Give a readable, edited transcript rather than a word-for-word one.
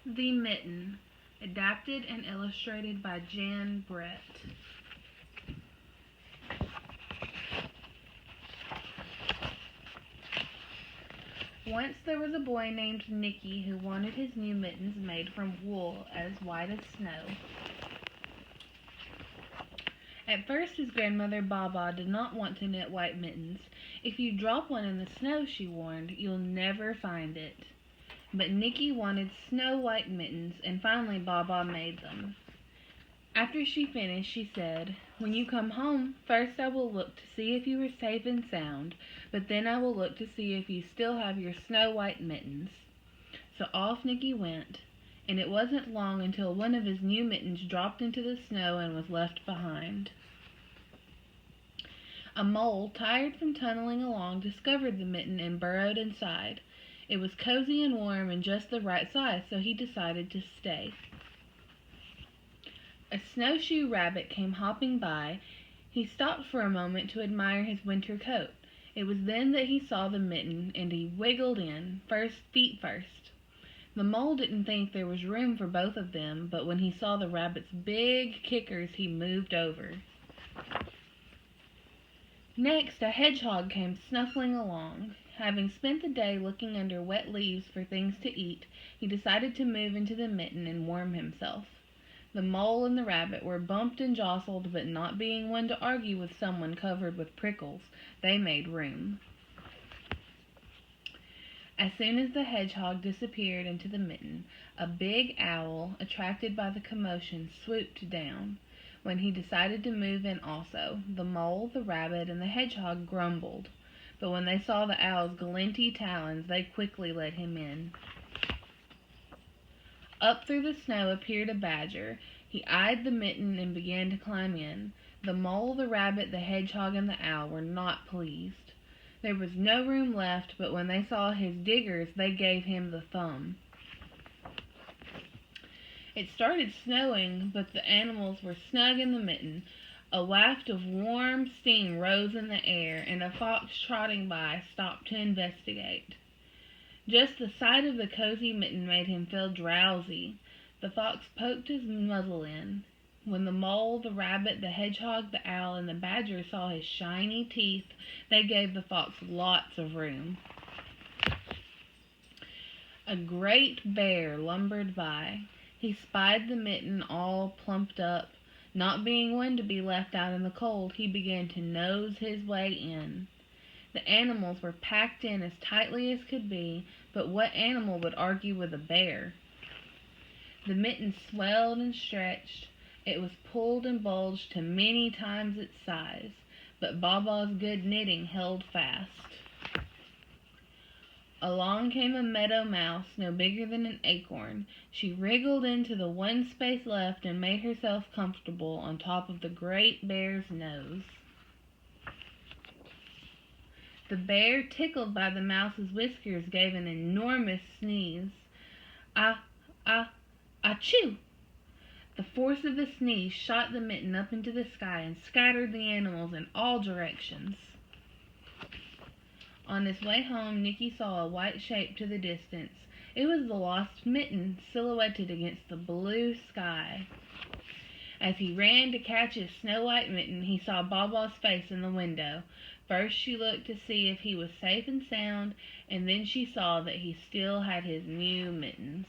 The Mitten, adapted and illustrated by Jan Brett. Once there was a boy named Nicky who wanted his new mittens made from wool as white as snow. At first his grandmother Baba did not want to knit white mittens. "If you drop one in the snow," she warned, "you'll never find it." But Nicky wanted snow-white mittens, and finally Baba made them. After she finished, she said, "When you come home, first I will look to see if you are safe and sound, but then I will look to see if you still have your snow-white mittens." So off Nicky went, and it wasn't long until one of his new mittens dropped into the snow and was left behind. A mole, tired from tunneling along, discovered the mitten and burrowed inside. It was cozy and warm and just the right size, so he decided to stay. A snowshoe rabbit came hopping by. He stopped for a moment to admire his winter coat. It was then that he saw the mitten, and he wiggled in, feet first. The mole didn't think there was room for both of them, but when he saw the rabbit's big kickers, he moved over. Next, a hedgehog came snuffling along. Having spent the day looking under wet leaves for things to eat, he decided to move into the mitten and warm himself. The mole and the rabbit were bumped and jostled, but not being one to argue with someone covered with prickles, they made room. As soon as the hedgehog disappeared into the mitten, a big owl, attracted by the commotion, swooped down. When he decided to move in also, the mole, the rabbit, and the hedgehog grumbled. But when they saw the owl's glinty talons, they quickly let him in. Up through the snow appeared a badger. He eyed the mitten and began to climb in. The mole, the rabbit, the hedgehog, and the owl were not pleased. There was no room left, but when they saw his diggers, they gave him the thumb. It started snowing, but the animals were snug in the mitten. A waft of warm steam rose in the air, and a fox trotting by stopped to investigate. Just the sight of the cozy mitten made him feel drowsy. The fox poked his muzzle in. When the mole, the rabbit, the hedgehog, the owl, and the badger saw his shiny teeth, they gave the fox lots of room. A great bear lumbered by. He spied the mitten all plumped up. Not being one to be left out in the cold, he began to nose his way in. The animals were packed in as tightly as could be, but what animal would argue with a bear? The mitten swelled and stretched. It was pulled and bulged to many times its size, but Baba's good knitting held fast. Along came a meadow mouse, no bigger than an acorn. She wriggled into the one space left and made herself comfortable on top of the great bear's nose. The bear, tickled by the mouse's whiskers, gave an enormous sneeze. Achoo! The force of the sneeze shot the mitten up into the sky and scattered the animals in all directions. On his way home, Nicky saw a white shape to the distance. It was the lost mitten, silhouetted against the blue sky. As he ran to catch his snow-white mitten, he saw Baba's face in the window. First she looked to see if he was safe and sound, and then she saw that he still had his new mittens.